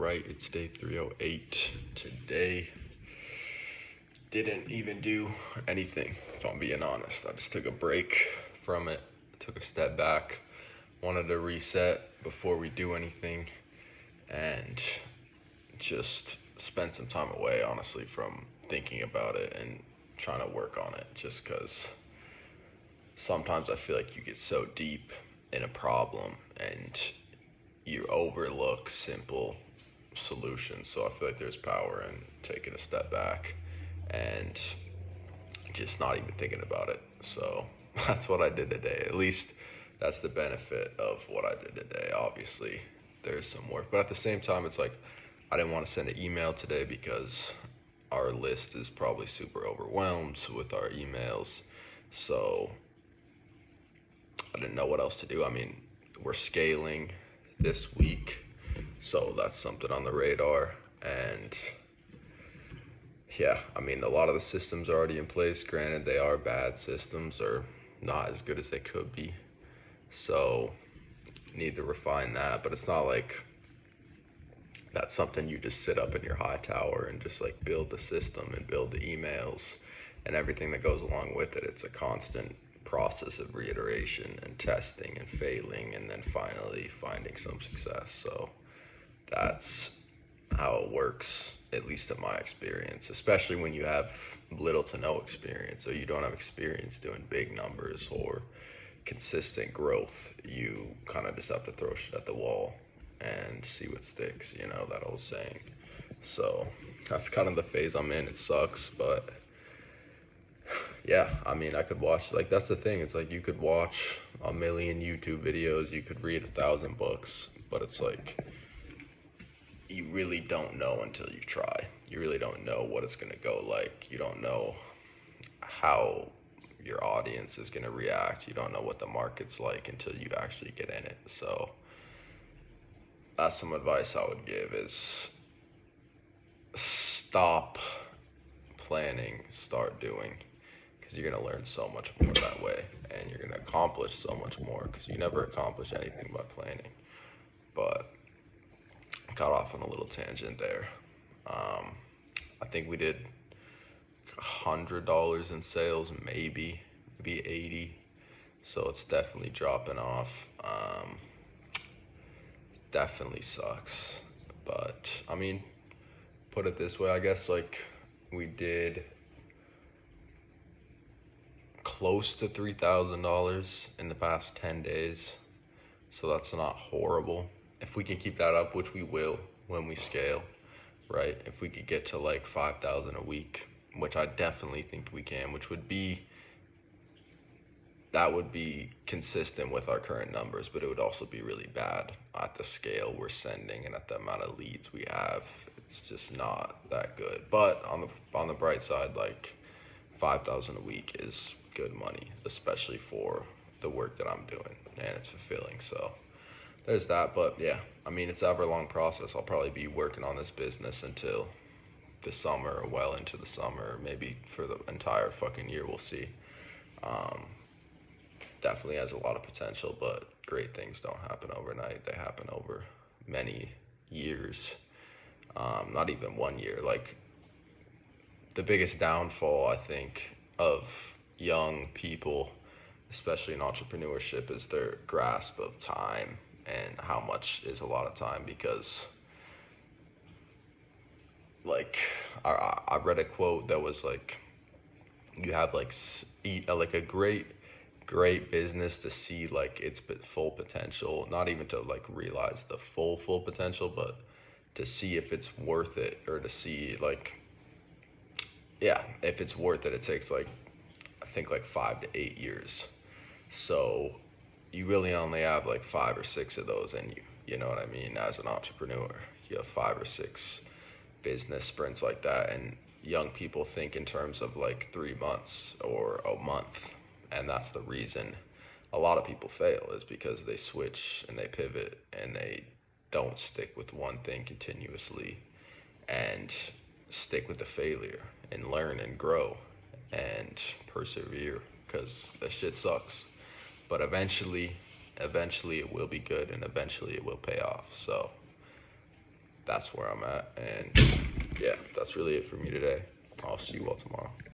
right, it's day 308. Today didn't even do anything, if I'm being honest. I just took a break from it, took a step back, wanted to reset before we do anything, and just spend some time away, honestly, from thinking about it and trying to work on it, just because sometimes I feel like you get so deep in a problem and you overlook simple solutions. So I feel like there's power in taking a step back and just not even thinking about it. So that's what I did today. At least that's the benefit of what I did today. Obviously, there's some work, but at the same time, it's like I didn't want to send an email today because our list is probably super overwhelmed with our emails. So I didn't know what else to do. I mean, we're scaling this week, so that's something on the radar. And yeah, I mean, a lot of the systems are already in place. Granted, they are bad systems or not as good as they could be. So need to refine that, but it's not like that's something you just sit up in your high tower and just like build the system and build the emails and everything that goes along with it. It's a constant process of reiteration and testing and failing and then finally finding some success. So that's how it works, at least in my experience, especially when you have little to no experience or you don't have experience doing big numbers or consistent growth. You kind of just have to throw shit at the wall and see what sticks, you know, that old saying. So that's kind of the phase I'm in. It sucks, but yeah, I mean, I could watch, like, that's the thing. It's like you could watch a million YouTube videos, you could read 1,000 books, but it's like you really don't know until you try. You really don't know what it's gonna go like. You don't know how your audience is gonna react. You don't know what the market's like until you actually get in it. So that's some advice I would give is stop planning, start doing, because you're going to learn so much more that way and you're going to accomplish so much more because you never accomplish anything by planning. But I got off on a little tangent there. I think we did $100 in sales, maybe 80. So it's definitely dropping off. Definitely sucks. But I mean, put it this way, I guess, like, we did close to $3,000 in the past 10 days. So that's not horrible. If we can keep that up, which we will when we scale, right? If we could get to like 5,000 a week, which I definitely think we can, that would be consistent with our current numbers, but it would also be really bad at the scale we're sending and at the amount of leads we have. It's just not that good. But on the bright side, like 5,000 a week is good money, especially for the work that I'm doing, and it's fulfilling. So there's that. But yeah, I mean, it's an ever-long process. I'll probably be working on this business until the summer, or well into the summer, maybe for the entire fucking year. We'll see. Definitely has a lot of potential, but great things don't happen overnight. They happen over many years. Not even 1 year. Like, the biggest downfall, I think, of young people, especially in entrepreneurship, is their grasp of time and how much is a lot of time. Because, like, I read a quote that was like, you have like a great business to see like its full potential, not even to like realize the full potential, but to see if it's worth it, or to see like, yeah, if it's worth it. It takes like, I think like 5 to 8 years. So you really only have like 5 or 6 of those in you. You know what I mean? As an entrepreneur, you have 5 or 6 business sprints like that, and young people think in terms of like 3 months or a month, and that's the reason a lot of people fail, is because they switch and they pivot and they don't stick with one thing continuously and stick with the failure and learn and grow and persevere, because that shit sucks. But eventually it will be good, and eventually it will pay off. So that's where I'm at. And yeah, that's really it for me today. I'll see you all tomorrow.